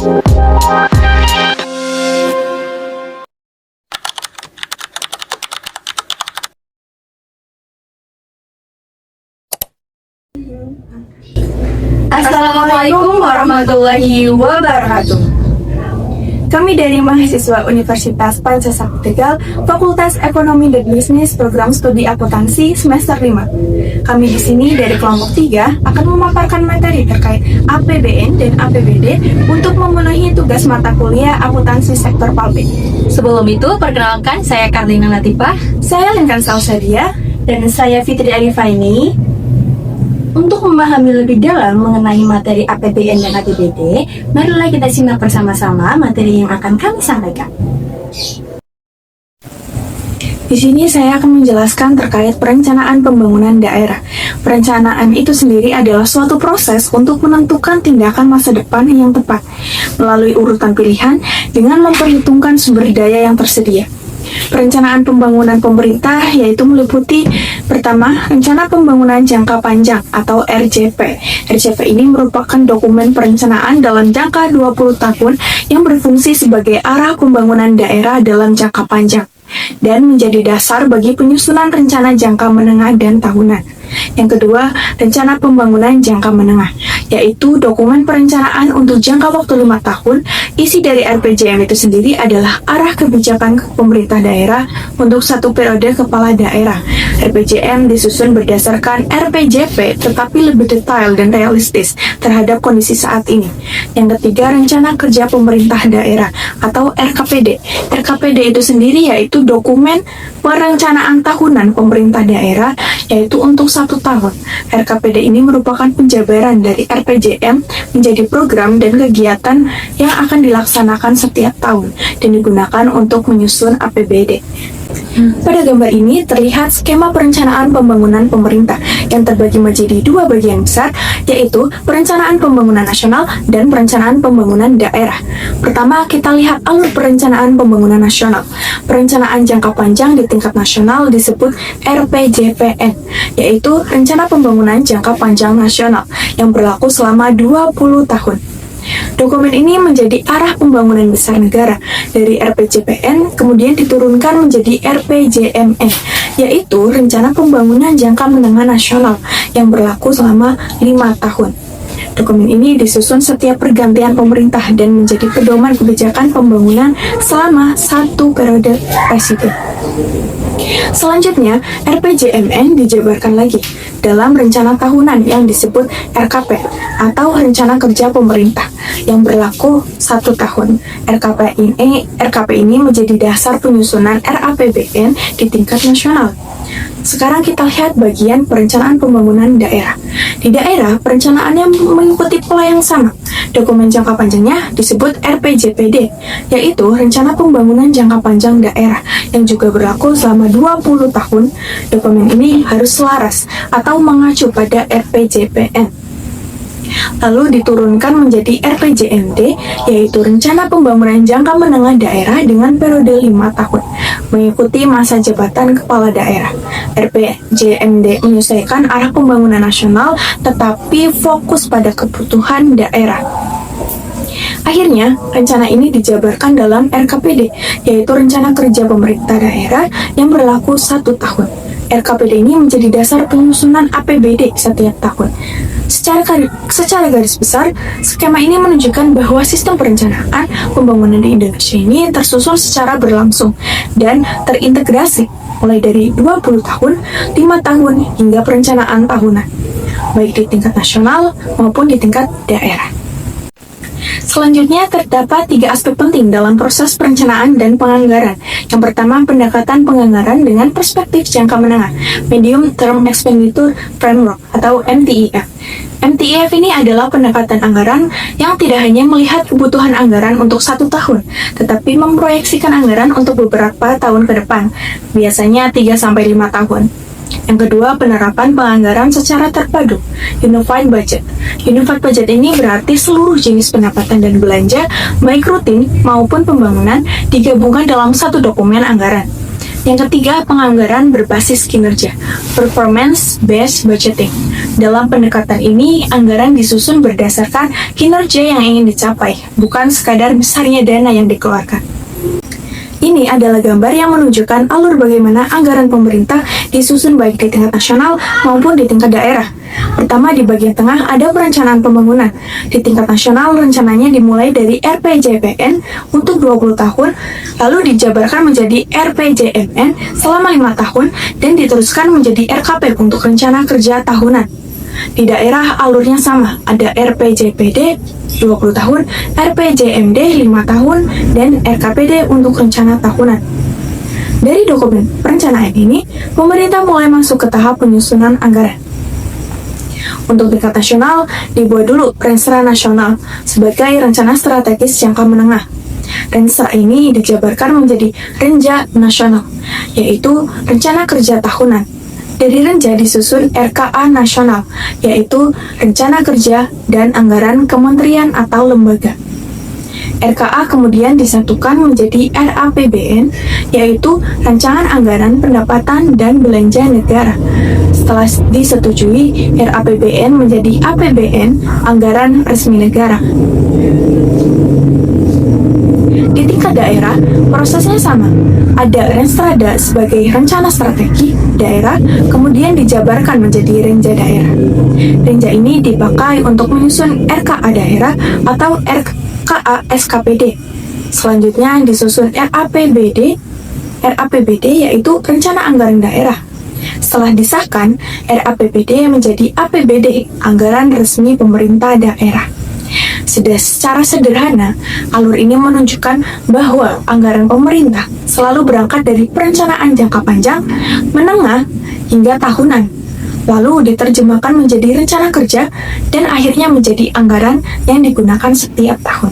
Assalamualaikum warahmatullahi wabarakatuh. Kami dari mahasiswa Universitas Pancasila Tegal, Fakultas Ekonomi dan Bisnis Program Studi Akuntansi semester 5. Kami di sini dari kelompok 3 akan memaparkan materi terkait APBN dan APBD untuk memenuhi tugas mata kuliah akuntansi sektor publik. Sebelum itu, perkenalkan saya Karlina Latifah, Saya Linkan Salsadia, dan saya Fitri Alifaini. Untuk memahami lebih dalam mengenai materi APBN dan APBD, marilah kita simak bersama-sama materi yang akan kami sampaikan. Di sini saya akan menjelaskan terkait perencanaan pembangunan daerah. Perencanaan itu sendiri adalah suatu proses untuk menentukan tindakan masa depan yang tepat melalui urutan pilihan dengan memperhitungkan sumber daya yang tersedia. Perencanaan pembangunan pemerintah yaitu meliputi pertama, rencana pembangunan jangka panjang atau RJP. RJP ini merupakan dokumen perencanaan dalam jangka 20 tahun yang berfungsi sebagai arah pembangunan daerah dalam jangka panjang dan menjadi dasar bagi penyusunan rencana jangka menengah dan tahunan. Yang kedua, rencana pembangunan jangka menengah, yaitu dokumen perencanaan untuk jangka waktu 5 tahun. Isi dari RPJM itu sendiri adalah arah kebijakan pemerintah daerah untuk satu periode kepala daerah. RPJM disusun berdasarkan RPJP, tetapi lebih detail dan realistis terhadap kondisi saat ini. Yang ketiga, rencana kerja pemerintah daerah atau RKPD. RKPD itu sendiri yaitu dokumen perencanaan tahunan pemerintah daerah, yaitu untuk 1 tahun. RKPD ini merupakan penjabaran dari RPJM menjadi program dan kegiatan yang akan dilaksanakan setiap tahun dan digunakan untuk menyusun APBD. Pada gambar ini terlihat skema perencanaan pembangunan pemerintah yang terbagi menjadi 2 bagian besar, yaitu perencanaan pembangunan nasional dan perencanaan pembangunan daerah. Pertama, kita lihat alur perencanaan pembangunan nasional. Perencanaan jangka panjang di tingkat nasional disebut RPJPN, yaitu Rencana Pembangunan Jangka Panjang Nasional yang berlaku selama 20 tahun. Dokumen ini menjadi arah pembangunan besar negara. Dari RPJPN kemudian diturunkan menjadi RPJMN, yaitu Rencana Pembangunan Jangka Menengah Nasional yang berlaku selama 5 tahun. Dokumen ini disusun setiap pergantian pemerintah dan menjadi pedoman kebijakan pembangunan selama 1 periode presiden. Selanjutnya, RPJMN dijabarkan lagi dalam rencana tahunan yang disebut RKP atau Rencana Kerja Pemerintah yang berlaku 1 tahun. RKP ini menjadi dasar penyusunan RAPBN di tingkat nasional. Sekarang kita lihat bagian perencanaan pembangunan daerah. Di daerah, perencanaannya mengikuti pola yang sama. Dokumen jangka panjangnya disebut RPJPD, yaitu Rencana Pembangunan Jangka Panjang Daerah yang juga berlaku selama 20 tahun. Dokumen ini harus selaras atau mengacu pada RPJPN. Lalu diturunkan menjadi RPJMD, yaitu Rencana Pembangunan Jangka Menengah Daerah dengan periode 5 tahun, mengikuti masa jabatan kepala daerah. RPJMD menyesuaikan arah pembangunan nasional, tetapi fokus pada kebutuhan daerah. Akhirnya, rencana ini dijabarkan dalam RKPD, yaitu Rencana Kerja Pemerintah Daerah yang berlaku 1 tahun. RKPD ini menjadi dasar penyusunan APBD setiap tahun. Secara garis besar, skema ini menunjukkan bahwa sistem perencanaan pembangunan di Indonesia ini tersusun secara berlangsung dan terintegrasi mulai dari 20 tahun, 5 tahun, hingga perencanaan tahunan, baik di tingkat nasional maupun di tingkat daerah. Selanjutnya, terdapat 3 aspek penting dalam proses perencanaan dan penganggaran. Yang pertama, pendekatan penganggaran dengan perspektif jangka menengah, Medium Term Expenditure Framework atau MTEF. MTEF ini adalah pendekatan anggaran yang tidak hanya melihat kebutuhan anggaran untuk 1 tahun, tetapi memproyeksikan anggaran untuk beberapa tahun ke depan, biasanya 3-5 tahun. Yang kedua, penerapan penganggaran secara terpadu, Unified Budget. Unified Budget ini berarti seluruh jenis pendapatan dan belanja, baik rutin maupun pembangunan, digabungkan dalam satu dokumen anggaran. Yang ketiga, penganggaran berbasis kinerja, performance-based budgeting. Dalam pendekatan ini, anggaran disusun berdasarkan kinerja yang ingin dicapai, bukan sekadar besarnya dana yang dikeluarkan. Ini adalah gambar yang menunjukkan alur bagaimana anggaran pemerintah disusun baik di tingkat nasional maupun di tingkat daerah. Pertama, di bagian tengah ada perencanaan pembangunan. Di tingkat nasional, rencananya dimulai dari RPJPN untuk 20 tahun, lalu dijabarkan menjadi RPJMN selama 5 tahun, dan diteruskan menjadi RKP untuk rencana kerja tahunan. Di daerah alurnya sama, ada RPJPD 20 tahun, RPJMD 5 tahun, dan RKPD untuk rencana tahunan. Dari dokumen perencanaan ini, pemerintah mulai masuk ke tahap penyusunan anggaran. Untuk tingkat nasional, dibuat dulu Renstra Nasional sebagai rencana strategis jangka menengah. Renstra ini dijabarkan menjadi Renja Nasional, yaitu rencana kerja tahunan. Dari Renja disusun RKA Nasional, yaitu rencana kerja dan anggaran kementerian atau lembaga. RKA kemudian disatukan menjadi RAPBN, yaitu Rancangan Anggaran Pendapatan dan Belanja Negara. Setelah disetujui, RAPBN menjadi APBN, Anggaran Resmi Negara. Di tingkat daerah, prosesnya sama. Ada Renstrada sebagai rencana strategi daerah, kemudian dijabarkan menjadi Renja daerah. Renja ini dipakai untuk menyusun RKA daerah atau RKA SKPD. Selanjutnya disusun RAPBD. RAPBD yaitu Rencana Anggaran Daerah. Setelah disahkan, RAPBD menjadi APBD, Anggaran Resmi Pemerintah Daerah. Secara sederhana, alur ini menunjukkan bahwa anggaran pemerintah selalu berangkat dari perencanaan jangka panjang, menengah, hingga tahunan, lalu diterjemahkan menjadi rencana kerja, dan akhirnya menjadi anggaran yang digunakan setiap tahun.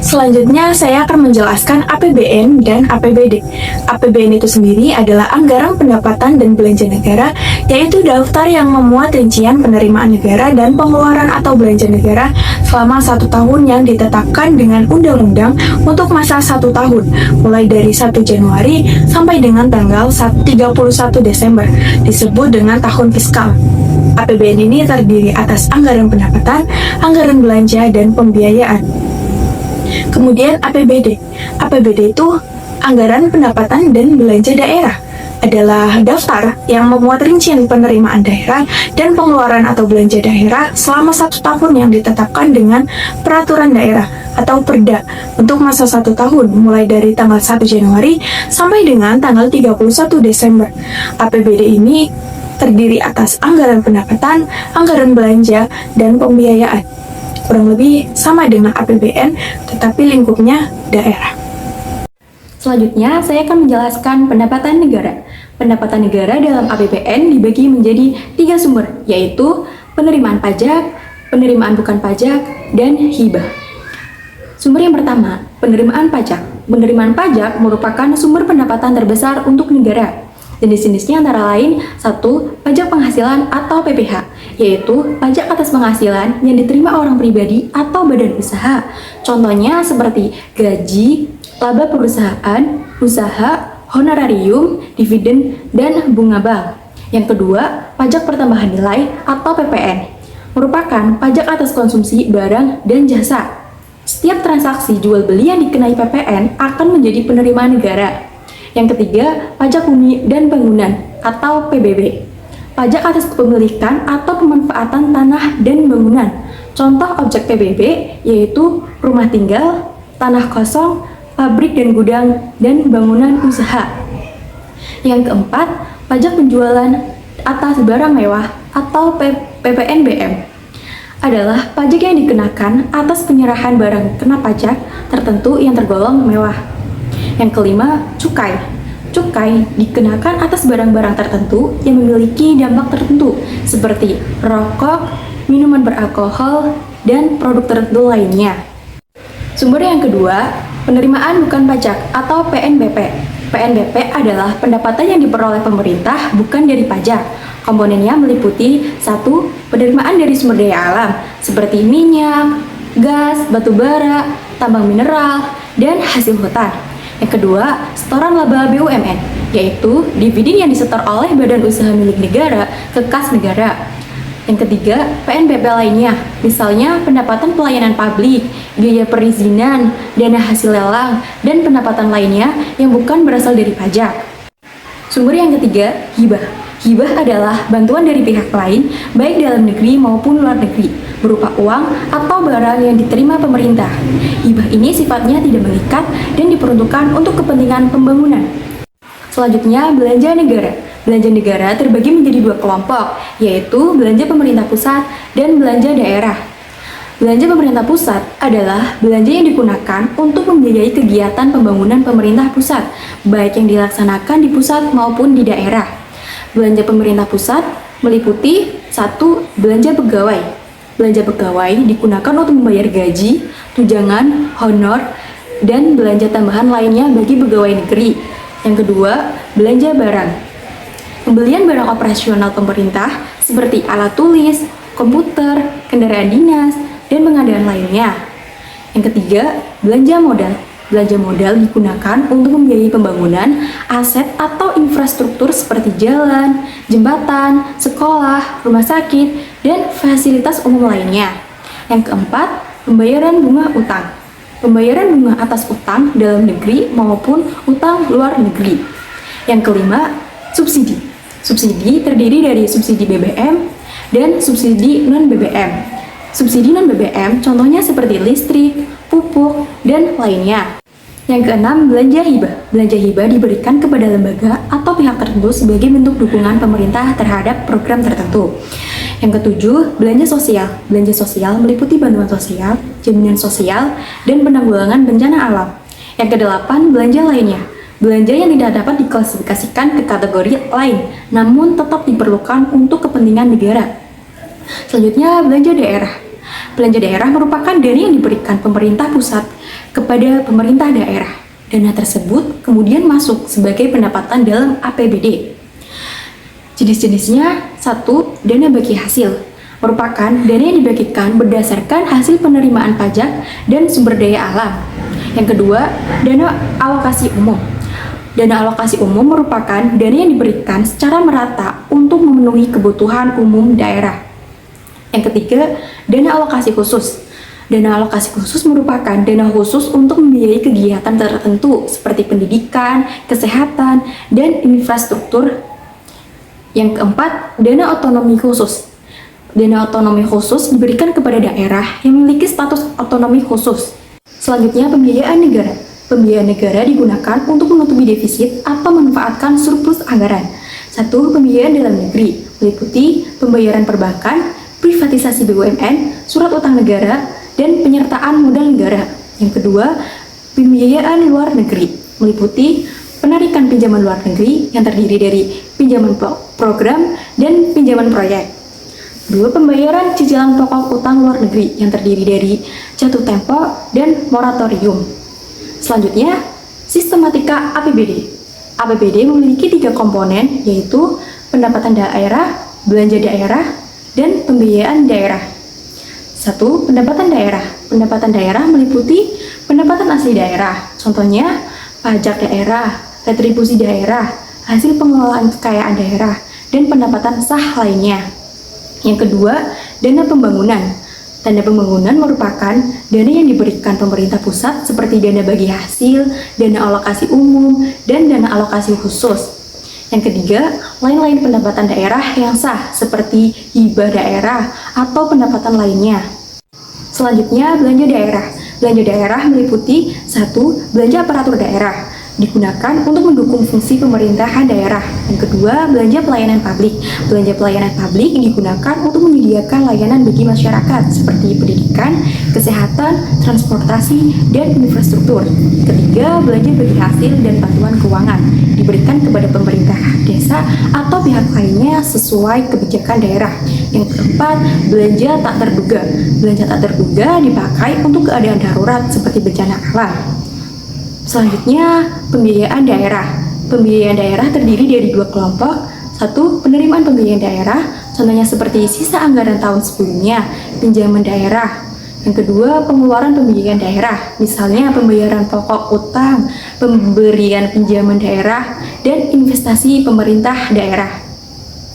Selanjutnya, saya akan menjelaskan APBN dan APBD. APBN itu sendiri adalah Anggaran Pendapatan dan Belanja Negara, yaitu daftar yang memuat rincian penerimaan negara dan pengeluaran atau belanja negara selama 1 tahun yang ditetapkan dengan undang-undang untuk masa 1 tahun, mulai dari 1 Januari sampai dengan tanggal 31 Desember, disebut dengan tahun fiskal. APBN ini terdiri atas anggaran pendapatan, anggaran belanja, dan pembiayaan. Kemudian APBD. APBD itu Anggaran Pendapatan dan Belanja Daerah, adalah daftar yang memuat rincian penerimaan daerah dan pengeluaran atau belanja daerah selama 1 tahun yang ditetapkan dengan peraturan daerah atau Perda untuk masa 1 tahun mulai dari tanggal 1 Januari sampai dengan tanggal 31 Desember. APBD ini terdiri atas anggaran pendapatan, anggaran belanja, dan pembiayaan. Kurang lebih sama dengan APBN, tetapi lingkupnya daerah. Selanjutnya, saya akan menjelaskan pendapatan negara. Pendapatan negara dalam APBN dibagi menjadi 3 sumber, yaitu penerimaan pajak, penerimaan bukan pajak, dan hibah. Sumber yang pertama, penerimaan pajak. Penerimaan pajak merupakan sumber pendapatan terbesar untuk negara. Jenis-jenisnya antara lain 1. Pajak penghasilan atau PPH, yaitu pajak atas penghasilan yang diterima orang pribadi atau badan usaha. Contohnya seperti gaji, laba perusahaan, usaha, honorarium, dividen, dan bunga bank. Yang kedua, pajak pertambahan nilai atau PPN, merupakan pajak atas konsumsi barang dan jasa. Setiap transaksi jual beli yang dikenai PPN akan menjadi penerimaan negara. Yang ketiga, pajak bumi dan bangunan atau PBB. Pajak atas kepemilikan atau pemanfaatan tanah dan bangunan. Contoh objek PBB yaitu rumah tinggal, tanah kosong, pabrik dan gudang, dan bangunan usaha. Yang keempat, pajak penjualan atas barang mewah atau PPNBM adalah pajak yang dikenakan atas penyerahan barang kena pajak tertentu yang tergolong mewah. Yang kelima, cukai. Cukai dikenakan atas barang-barang tertentu yang memiliki dampak tertentu seperti rokok, minuman beralkohol, dan produk tertentu lainnya. Sumber yang kedua, penerimaan bukan pajak atau PNBP. PNBP adalah pendapatan yang diperoleh pemerintah bukan dari pajak. Komponennya meliputi 1. Penerimaan dari sumber daya alam seperti minyak, gas, batu bara, tambang mineral, dan hasil hutan. Yang kedua, setoran laba BUMN, yaitu dividen yang disetor oleh badan usaha milik negara ke kas negara. Yang ketiga, PNBP lainnya, misalnya pendapatan pelayanan publik, biaya perizinan, dana hasil lelang, dan pendapatan lainnya yang bukan berasal dari pajak. Sumber yang ketiga, hibah. Hibah adalah bantuan dari pihak lain, baik dalam negeri maupun luar negeri, berupa uang atau barang yang diterima pemerintah. Hibah ini sifatnya tidak mengikat dan diperuntukkan untuk kepentingan pembangunan. Selanjutnya, belanja negara. Belanja negara terbagi menjadi dua kelompok, yaitu belanja pemerintah pusat dan belanja daerah. Belanja pemerintah pusat adalah belanja yang digunakan untuk membiayai kegiatan pembangunan pemerintah pusat, baik yang dilaksanakan di pusat maupun di daerah. Belanja pemerintah pusat meliputi 1. Belanja pegawai. Belanja pegawai digunakan untuk membayar gaji, tunjangan, honor, dan belanja tambahan lainnya bagi pegawai negeri. Yang kedua, belanja barang. Pembelian barang operasional pemerintah seperti alat tulis, komputer, kendaraan dinas, dan pengadaan lainnya. Yang ketiga, belanja modal. Belanja modal digunakan untuk membiayai pembangunan aset atau infrastruktur seperti jalan, jembatan, sekolah, rumah sakit, dan fasilitas umum lainnya. Yang keempat, pembayaran bunga utang. Pembayaran bunga atas utang dalam negeri maupun utang luar negeri. Yang kelima, subsidi. Subsidi terdiri dari subsidi BBM dan subsidi non-BBM. Subsidi non-BBM contohnya seperti listrik, pupuk, dan lainnya. Yang keenam, belanja hibah. Belanja hibah diberikan kepada lembaga atau pihak tertentu sebagai bentuk dukungan pemerintah terhadap program tertentu. Yang ketujuh, belanja sosial. Belanja sosial meliputi bantuan sosial, jaminan sosial, dan penanggulangan bencana alam. Yang kedelapan, belanja lainnya. Belanja yang tidak dapat diklasifikasikan ke kategori lain, namun tetap diperlukan untuk kepentingan negara. Selanjutnya, belanja daerah. Belanja daerah merupakan dana yang diberikan pemerintah pusat kepada pemerintah daerah. Dana tersebut kemudian masuk sebagai pendapatan dalam APBD. Jenis-jenisnya, 1. Dana bagi hasil. Merupakan dana yang dibagikan berdasarkan hasil penerimaan pajak dan sumber daya alam. Yang kedua, dana alokasi umum. Dana alokasi umum merupakan dana yang diberikan secara merata untuk memenuhi kebutuhan umum daerah. Yang ketiga, dana alokasi khusus. Dana alokasi khusus merupakan dana khusus untuk membiayai kegiatan tertentu seperti pendidikan, kesehatan, dan infrastruktur. Yang keempat, dana otonomi khusus. Dana otonomi khusus diberikan kepada daerah yang memiliki status otonomi khusus. Selanjutnya, pembiayaan negara. Pembiayaan negara digunakan untuk menutupi defisit atau memanfaatkan surplus anggaran. 1. Pembiayaan dalam negeri meliputi pembayaran perbankan, privatisasi BUMN, surat utang negara, dan penyertaan modal negara. Yang kedua, pembiayaan luar negeri meliputi penarikan pinjaman luar negeri yang terdiri dari pinjaman program dan pinjaman proyek. 2. Pembayaran cicilan pokok utang luar negeri yang terdiri dari jatuh tempo dan moratorium. Selanjutnya, sistematika APBD. APBD memiliki 3 komponen, yaitu pendapatan daerah, belanja daerah, dan pembiayaan daerah. 1. Pendapatan daerah. Pendapatan daerah meliputi pendapatan asli daerah, contohnya pajak daerah, retribusi daerah, hasil pengelolaan kekayaan daerah, dan pendapatan sah lainnya. Yang kedua, dana pembangunan. Dana pembangunan merupakan dana yang diberikan pemerintah pusat seperti dana bagi hasil, dana alokasi umum, dan dana alokasi khusus. Yang ketiga, lain-lain pendapatan daerah yang sah seperti hibah daerah atau pendapatan lainnya. Selanjutnya, belanja daerah. Belanja daerah meliputi 1. Belanja aparatur daerah. Digunakan untuk mendukung fungsi pemerintahan daerah. Yang kedua, belanja pelayanan publik. Belanja pelayanan publik digunakan untuk menyediakan layanan bagi masyarakat seperti pendidikan, kesehatan, transportasi, dan infrastruktur. Ketiga, belanja bagi hasil dan bantuan keuangan diberikan kepada pemerintah desa atau pihak lainnya sesuai kebijakan daerah. Yang keempat, belanja tak terduga. Belanja tak terduga dipakai untuk keadaan darurat seperti bencana alam. Selanjutnya, pembiayaan daerah. Pembiayaan daerah terdiri dari 2 kelompok. 1. Penerimaan pembiayaan daerah, contohnya seperti sisa anggaran tahun sebelumnya, pinjaman daerah. Yang kedua, pengeluaran pembiayaan daerah, misalnya pembayaran pokok utang, pemberian pinjaman daerah, dan investasi pemerintah daerah.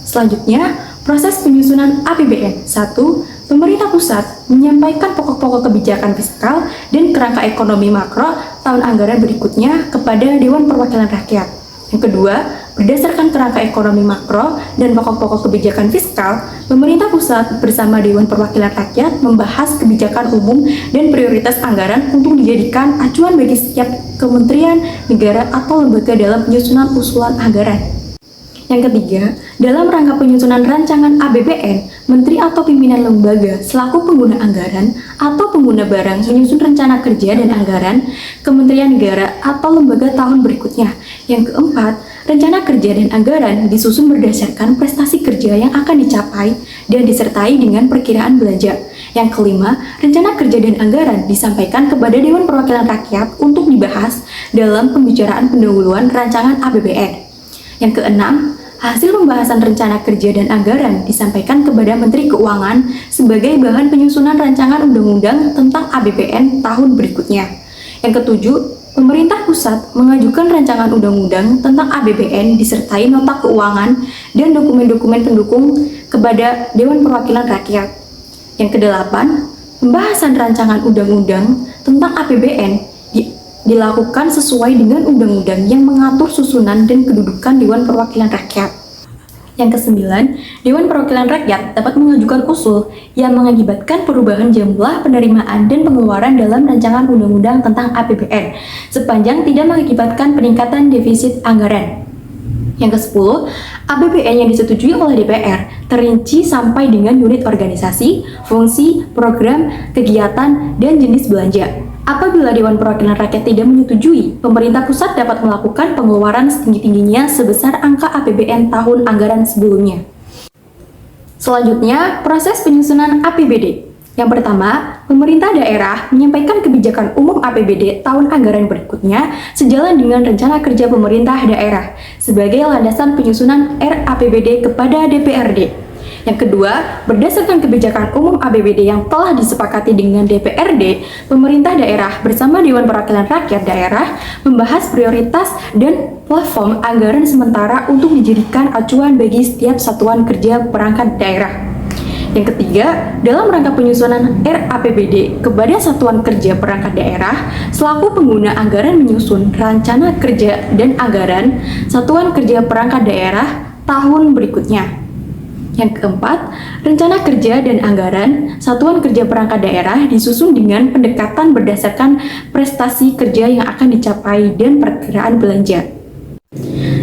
Selanjutnya, proses penyusunan APBN. 1. Pemerintah pusat menyampaikan pokok-pokok kebijakan fiskal dan kerangka ekonomi makro tahun anggaran berikutnya kepada Dewan Perwakilan Rakyat. Yang kedua, berdasarkan kerangka ekonomi makro dan pokok-pokok kebijakan fiskal, pemerintah pusat bersama Dewan Perwakilan Rakyat membahas kebijakan umum dan prioritas anggaran untuk dijadikan acuan bagi setiap kementerian, negara, atau lembaga dalam penyusunan usulan anggaran. Yang ketiga, dalam rangka penyusunan rancangan APBN, menteri atau pimpinan lembaga selaku pengguna anggaran atau pengguna barang menyusun rencana kerja dan anggaran kementerian negara atau lembaga tahun berikutnya. Yang keempat, rencana kerja dan anggaran disusun berdasarkan prestasi kerja yang akan dicapai dan disertai dengan perkiraan belanja. Yang kelima, rencana kerja dan anggaran disampaikan kepada Dewan Perwakilan Rakyat untuk dibahas dalam pembicaraan pendahuluan rancangan APBN. Yang keenam, hasil pembahasan rencana kerja dan anggaran disampaikan kepada Menteri Keuangan sebagai bahan penyusunan rancangan undang-undang tentang APBN tahun berikutnya. Yang ketujuh, pemerintah pusat mengajukan rancangan undang-undang tentang APBN disertai nota keuangan dan dokumen-dokumen pendukung kepada Dewan Perwakilan Rakyat. Yang kedelapan, pembahasan rancangan undang-undang tentang APBN dilakukan sesuai dengan undang-undang yang mengatur susunan dan kedudukan Dewan Perwakilan Rakyat. Yang kesembilan, Dewan Perwakilan Rakyat dapat mengajukan usul yang mengakibatkan perubahan jumlah penerimaan dan pengeluaran dalam rancangan undang-undang tentang APBN, sepanjang tidak mengakibatkan peningkatan defisit anggaran. Yang ke-10, APBN yang disetujui oleh DPR terinci sampai dengan unit organisasi, fungsi, program, kegiatan, dan jenis belanja. Apabila Dewan Perwakilan Rakyat tidak menyetujui, pemerintah pusat dapat melakukan pengeluaran setinggi-tingginya sebesar angka APBN tahun anggaran sebelumnya. Selanjutnya, proses penyusunan APBD. Yang pertama, pemerintah daerah menyampaikan kebijakan umum APBD tahun anggaran berikutnya sejalan dengan rencana kerja pemerintah daerah sebagai landasan penyusunan RAPBD kepada DPRD. Yang kedua, berdasarkan kebijakan umum APBD yang telah disepakati dengan DPRD, pemerintah daerah bersama Dewan Perwakilan Rakyat daerah membahas prioritas dan platform anggaran sementara untuk dijadikan acuan bagi setiap satuan kerja perangkat daerah. Yang ketiga, dalam rangka penyusunan RAPBD kepada satuan kerja perangkat daerah, selaku pengguna anggaran menyusun rencana kerja dan anggaran satuan kerja perangkat daerah tahun berikutnya. Yang keempat, rencana kerja dan anggaran satuan kerja perangkat daerah disusun dengan pendekatan berdasarkan prestasi kerja yang akan dicapai dan perkiraan belanja.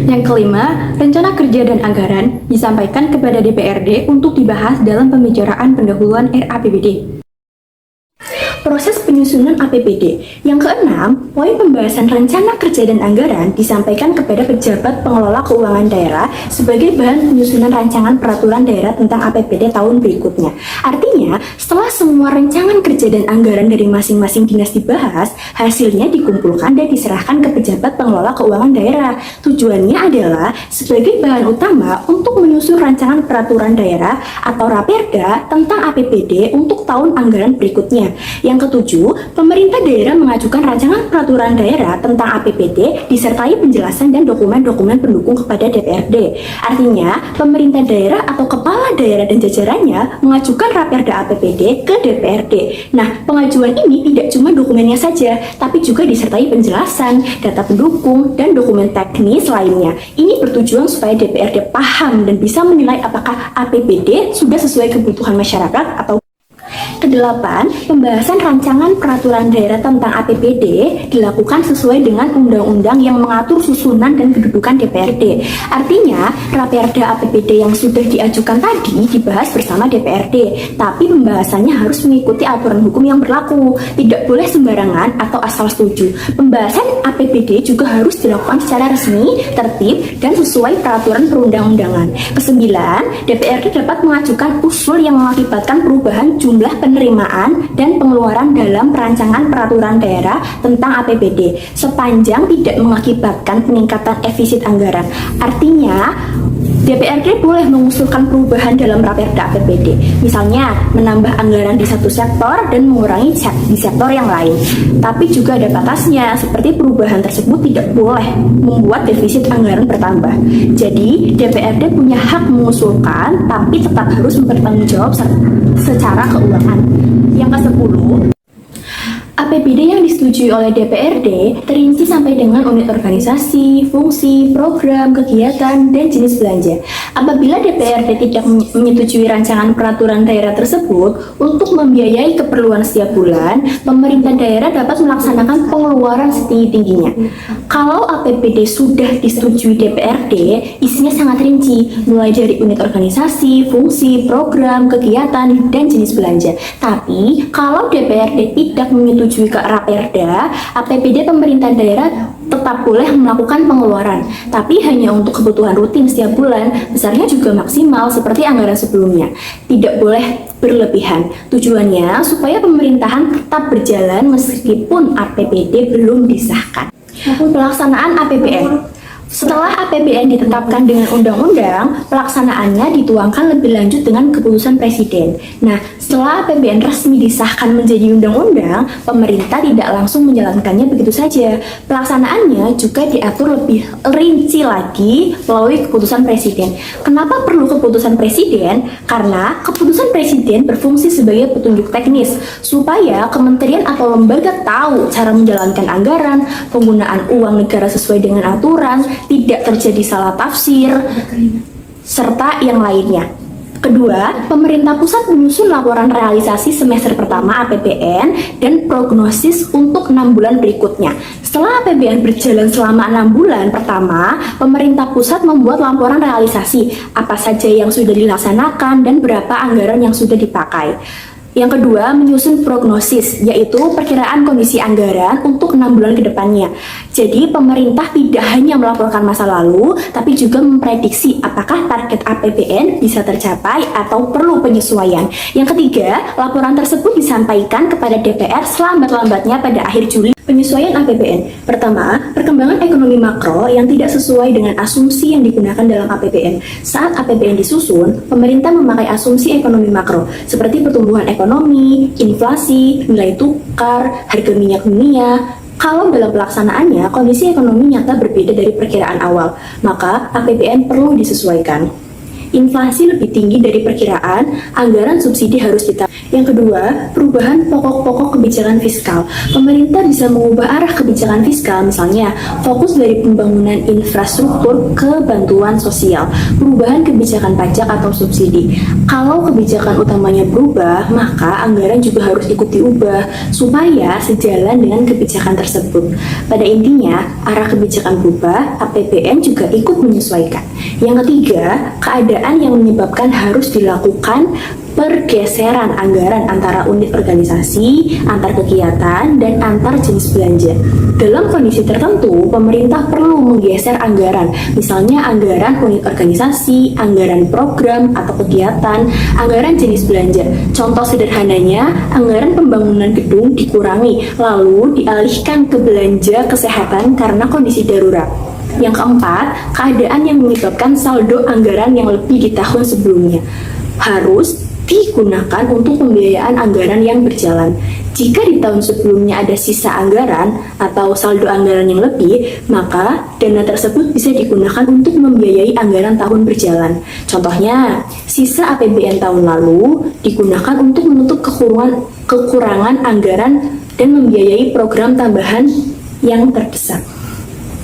Yang kelima, rencana kerja dan anggaran disampaikan kepada DPRD untuk dibahas dalam pembicaraan pendahuluan RAPBD. Proses penyusunan APBD. Yang keenam, poin pembahasan rencana kerja dan anggaran disampaikan kepada pejabat pengelola keuangan daerah sebagai bahan penyusunan rancangan peraturan daerah tentang APBD tahun berikutnya. Artinya, setelah semua rancangan kerja dan anggaran dari masing-masing dinas dibahas, hasilnya dikumpulkan dan diserahkan ke pejabat pengelola keuangan daerah. Tujuannya adalah sebagai bahan utama untuk menyusun rancangan peraturan daerah atau Raperda tentang APBD untuk tahun anggaran berikutnya. Yang ketujuh, pemerintah daerah mengajukan rancangan peraturan daerah tentang APBD disertai penjelasan dan dokumen-dokumen pendukung kepada DPRD. Artinya, pemerintah daerah atau kepala daerah dan jajarannya mengajukan Raperda APBD ke DPRD. Nah, pengajuan ini tidak cuma dokumennya saja, tapi juga disertai penjelasan, data pendukung, dan dokumen teknis lainnya. Ini bertujuan supaya DPRD paham dan bisa menilai apakah APBD sudah sesuai kebutuhan masyarakat atau. Kedelapan, pembahasan rancangan peraturan daerah tentang APBD dilakukan sesuai dengan undang-undang yang mengatur susunan dan kedudukan DPRD. Artinya, Raperda APBD yang sudah diajukan tadi dibahas bersama DPRD, tapi pembahasannya harus mengikuti aturan hukum yang berlaku, tidak boleh sembarangan atau asal setuju. Pembahasan APBD juga harus dilakukan secara resmi, tertib, dan sesuai peraturan perundang-undangan. Kesembilan, DPRD dapat mengajukan usul yang mengakibatkan perubahan jumlah penerimaan dan pengeluaran dalam perancangan peraturan daerah tentang APBD sepanjang tidak mengakibatkan peningkatan defisit anggaran. Artinya, DPRD boleh mengusulkan perubahan dalam Raperda APBD, misalnya menambah anggaran di satu sektor dan mengurangi di sektor yang lain. Tapi juga ada batasnya, seperti perubahan tersebut tidak boleh membuat defisit anggaran bertambah. Jadi, DPRD punya hak mengusulkan, tapi tetap harus bertanggung jawab secara keuangan. Yang ke-10, APBD yang disetujui oleh DPRD terinci sampai dengan unit organisasi, fungsi, program, kegiatan, dan jenis belanja. Apabila DPRD tidak menyetujui rancangan peraturan daerah tersebut untuk membiayai keperluan setiap bulan, pemerintah daerah dapat melaksanakan pengeluaran setinggi-tingginya. Kalau APBD sudah disetujui DPRD, isinya sangat rinci, mulai dari unit organisasi, fungsi, program, kegiatan, dan jenis belanja. Tapi, kalau DPRD tidak menyetujui ke Raperda, APBD pemerintah daerah tetap boleh melakukan pengeluaran, tapi hanya untuk kebutuhan rutin setiap bulan, besarnya juga maksimal seperti anggaran sebelumnya. Tidak boleh berlebihan. Tujuannya supaya pemerintahan tetap berjalan meskipun APBD belum disahkan. Pelaksanaan APBN. Setelah APBN ditetapkan dengan undang-undang, pelaksanaannya dituangkan lebih lanjut dengan keputusan Presiden. Nah, setelah APBN resmi disahkan menjadi undang-undang, pemerintah tidak langsung menjalankannya begitu saja. Pelaksanaannya juga diatur lebih rinci lagi melalui keputusan Presiden. Kenapa perlu keputusan Presiden? Karena keputusan Presiden berfungsi sebagai petunjuk teknis, supaya kementerian atau lembaga tahu cara menjalankan anggaran, penggunaan uang negara sesuai dengan aturan, tidak terjadi salah tafsir, serta yang lainnya. Kedua, pemerintah pusat menyusun laporan realisasi semester pertama APBN dan prognosis untuk 6 bulan berikutnya. Setelah APBN berjalan selama 6 bulan pertama, pemerintah pusat membuat laporan realisasi apa saja yang sudah dilaksanakan dan berapa anggaran yang sudah dipakai. Yang kedua, menyusun prognosis, yaitu perkiraan kondisi anggaran untuk 6 bulan ke depannya. Jadi, pemerintah tidak hanya melaporkan masa lalu, tapi juga memprediksi apakah target APBN bisa tercapai atau perlu penyesuaian. Yang ketiga, laporan tersebut disampaikan kepada DPR selambat-lambatnya pada akhir Juli. Penyesuaian APBN. Pertama, perkembangan ekonomi makro yang tidak sesuai dengan asumsi yang digunakan dalam APBN. Saat APBN disusun, pemerintah memakai asumsi ekonomi makro, seperti pertumbuhan ekonomi, inflasi, nilai tukar, harga minyak dunia. Kalau dalam pelaksanaannya, kondisi ekonomi nyata berbeda dari perkiraan awal, maka APBN perlu disesuaikan. Inflasi lebih tinggi dari perkiraan, anggaran subsidi harus ditambah. Yang kedua, perubahan pokok-pokok kebijakan fiskal. Pemerintah bisa mengubah arah kebijakan fiskal, misalnya fokus dari pembangunan infrastruktur ke bantuan sosial, perubahan kebijakan pajak atau subsidi. Kalau kebijakan utamanya berubah, maka anggaran juga harus ikut diubah supaya sejalan dengan kebijakan tersebut. Pada intinya, arah kebijakan berubah, APBN juga ikut menyesuaikan. Yang ketiga, keadaan yang menyebabkan harus dilakukan pergeseran anggaran antara unit organisasi, antar kegiatan, dan antar jenis belanja. Dalam kondisi tertentu, pemerintah perlu menggeser anggaran, misalnya anggaran unit organisasi, anggaran program atau kegiatan, anggaran jenis belanja. Contoh sederhananya, anggaran pembangunan gedung dikurangi, lalu dialihkan ke belanja kesehatan karena kondisi darurat. Yang keempat, keadaan yang menyebabkan saldo anggaran yang lebih di tahun sebelumnya harus digunakan untuk pembiayaan anggaran yang berjalan. Jika di tahun sebelumnya ada sisa anggaran atau saldo anggaran yang lebih, maka dana tersebut bisa digunakan untuk membiayai anggaran tahun berjalan. Contohnya, sisa APBN tahun lalu digunakan untuk menutup kekurangan anggaran dan membiayai program tambahan yang terdesak.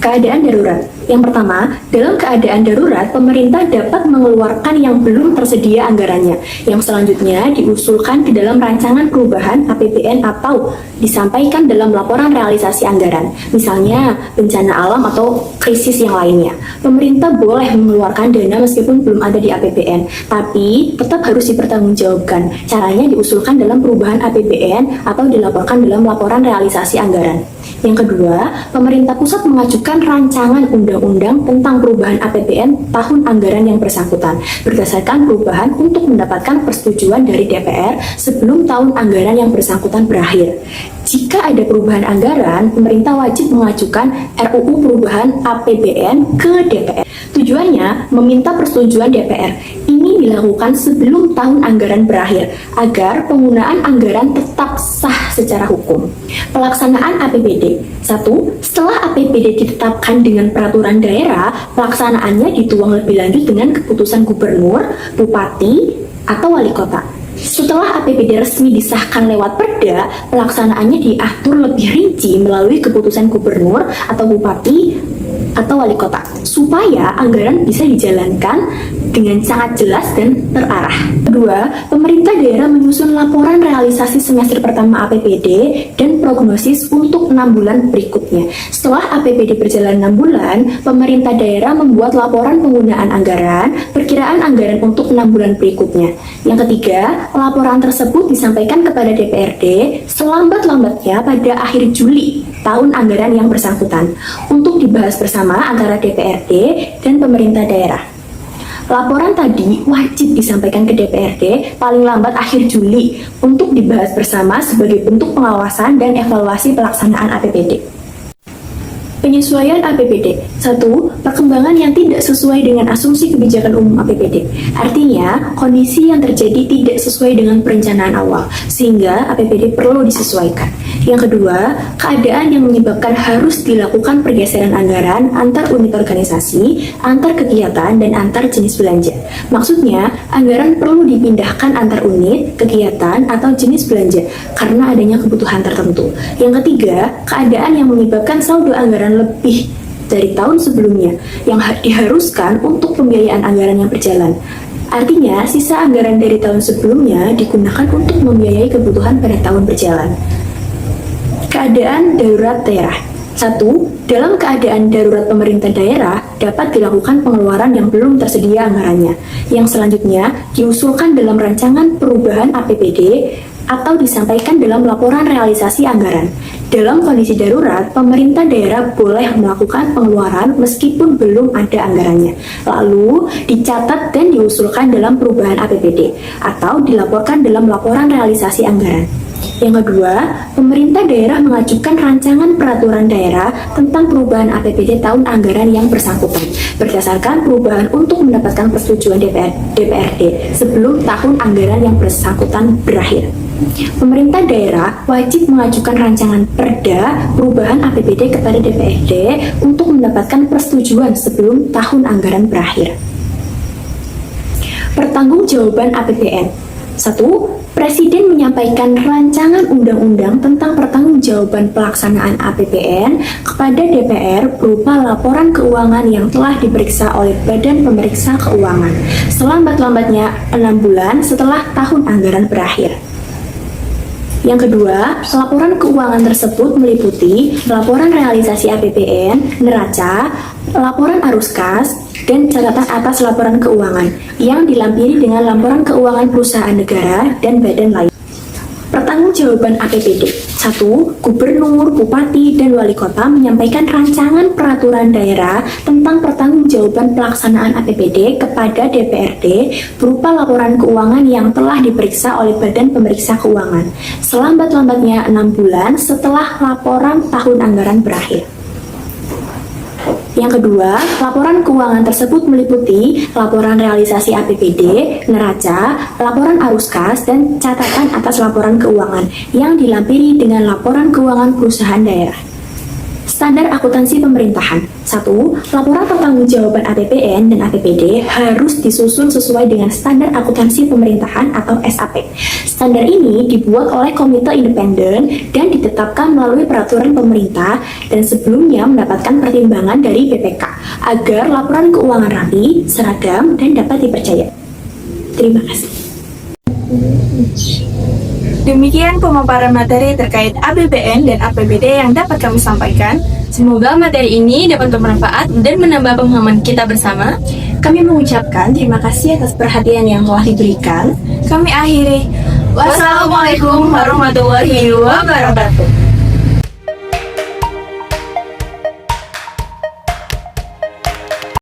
Keadaan darurat. Yang pertama, dalam keadaan darurat, pemerintah dapat mengeluarkan yang belum tersedia anggarannya. Yang selanjutnya diusulkan ke dalam rancangan perubahan APBN atau disampaikan dalam laporan realisasi anggaran. Misalnya, bencana alam atau krisis yang lainnya. Pemerintah boleh mengeluarkan dana meskipun belum ada di APBN, tapi tetap harus dipertanggungjawabkan. Caranya diusulkan dalam perubahan APBN atau dilaporkan dalam laporan realisasi anggaran. Yang kedua, pemerintah pusat mengajukan rancangan undang-undang tentang perubahan APBN tahun anggaran yang bersangkutan berdasarkan perubahan untuk mendapatkan persetujuan dari DPR sebelum tahun anggaran yang bersangkutan berakhir. Jika ada perubahan anggaran, pemerintah wajib mengajukan RUU perubahan APBN ke DPR. Tujuannya meminta persetujuan DPR. Ini dilakukan sebelum tahun anggaran berakhir agar penggunaan anggaran tetap sah secara hukum. Pelaksanaan APBD. 1. Setelah APBD ditetapkan dengan peraturan daerah, pelaksanaannya dituang lebih lanjut dengan keputusan gubernur, bupati, atau wali kota. Setelah APBD resmi disahkan lewat perda, pelaksanaannya diatur lebih rinci melalui keputusan gubernur atau bupati atau wali kota, supaya anggaran bisa dijalankan dengan sangat jelas dan terarah. Kedua, pemerintah daerah menyusun laporan realisasi semester pertama APBD dan prognosis untuk 6 bulan berikutnya. Setelah APBD berjalan 6 bulan, pemerintah daerah membuat laporan penggunaan anggaran, perkiraan anggaran untuk 6 bulan berikutnya. Yang ketiga, laporan tersebut disampaikan kepada DPRD selambat-lambatnya pada akhir Juli tahun anggaran yang bersangkutan untuk dibahas bersama antara DPRD dan pemerintah daerah. Laporan tadi wajib disampaikan ke DPRD paling lambat akhir Juli untuk dibahas bersama sebagai bentuk pengawasan dan evaluasi pelaksanaan APBD. Penyesuaian APBD. 1. Perkembangan yang tidak sesuai dengan asumsi kebijakan umum APBD. Artinya, kondisi yang terjadi tidak sesuai dengan perencanaan awal, sehingga APBD perlu disesuaikan. Yang kedua, keadaan yang menyebabkan harus dilakukan pergeseran anggaran antar unit organisasi, antar kegiatan, dan antar jenis belanja. Maksudnya, anggaran perlu dipindahkan antar unit, kegiatan, atau jenis belanja karena adanya kebutuhan tertentu. Yang ketiga, keadaan yang menyebabkan saldo anggaran lebih dari tahun sebelumnya yang diharuskan untuk pembiayaan anggaran yang berjalan. Artinya, sisa anggaran dari tahun sebelumnya digunakan untuk membiayai kebutuhan pada tahun berjalan. Keadaan darurat daerah. 1. Dalam keadaan darurat pemerintah daerah dapat dilakukan pengeluaran yang belum tersedia anggarannya. Yang selanjutnya diusulkan dalam rancangan perubahan APBD atau disampaikan dalam laporan realisasi anggaran. Dalam kondisi darurat, pemerintah daerah boleh melakukan pengeluaran meskipun belum ada anggarannya, lalu dicatat dan diusulkan dalam perubahan APBD atau dilaporkan dalam laporan realisasi anggaran. Yang kedua, pemerintah daerah mengajukan rancangan peraturan daerah tentang perubahan APBD tahun anggaran yang bersangkutan berdasarkan perubahan untuk mendapatkan persetujuan DPRD sebelum tahun anggaran yang bersangkutan berakhir. Pemerintah daerah wajib mengajukan rancangan perda perubahan APBD kepada DPRD untuk mendapatkan persetujuan sebelum tahun anggaran berakhir. Pertanggungjawaban APBN. 1. Presiden menyampaikan rancangan undang-undang tentang pertanggungjawaban pelaksanaan APBN kepada DPR berupa laporan keuangan yang telah diperiksa oleh Badan Pemeriksa Keuangan selambat-lambatnya 6 bulan setelah tahun anggaran berakhir. Yang kedua, laporan keuangan tersebut meliputi laporan realisasi APBN, neraca, laporan arus kas, dan catatan atas laporan keuangan yang dilampiri dengan laporan keuangan perusahaan negara dan badan lain. Pertanggungjawaban APBD. 1. Gubernur, bupati, dan wali kota menyampaikan rancangan peraturan daerah tentang pertanggungjawaban pelaksanaan APBD kepada DPRD berupa laporan keuangan yang telah diperiksa oleh Badan Pemeriksa Keuangan selambat-lambatnya 6 bulan setelah laporan tahun anggaran berakhir. Yang kedua, laporan keuangan tersebut meliputi laporan realisasi APBD, neraca, laporan arus kas, dan catatan atas laporan keuangan yang dilampiri dengan laporan keuangan perusahaan daerah. Standar akuntansi pemerintahan. 1. Laporan pertanggungjawaban APBN dan APBD harus disusun sesuai dengan standar akuntansi pemerintahan atau SAP. Standar ini dibuat oleh komite independen dan ditetapkan melalui peraturan pemerintah dan sebelumnya mendapatkan pertimbangan dari BPK agar laporan keuangan rapi, seragam, dan dapat dipercaya. Terima kasih. Demikian pemaparan materi terkait APBN dan APBD yang dapat kami sampaikan. Semoga materi ini dapat bermanfaat dan menambah pemahaman kita bersama. Kami mengucapkan terima kasih atas perhatian yang telah diberikan. Kami akhiri. Wassalamualaikum warahmatullahi wabarakatuh.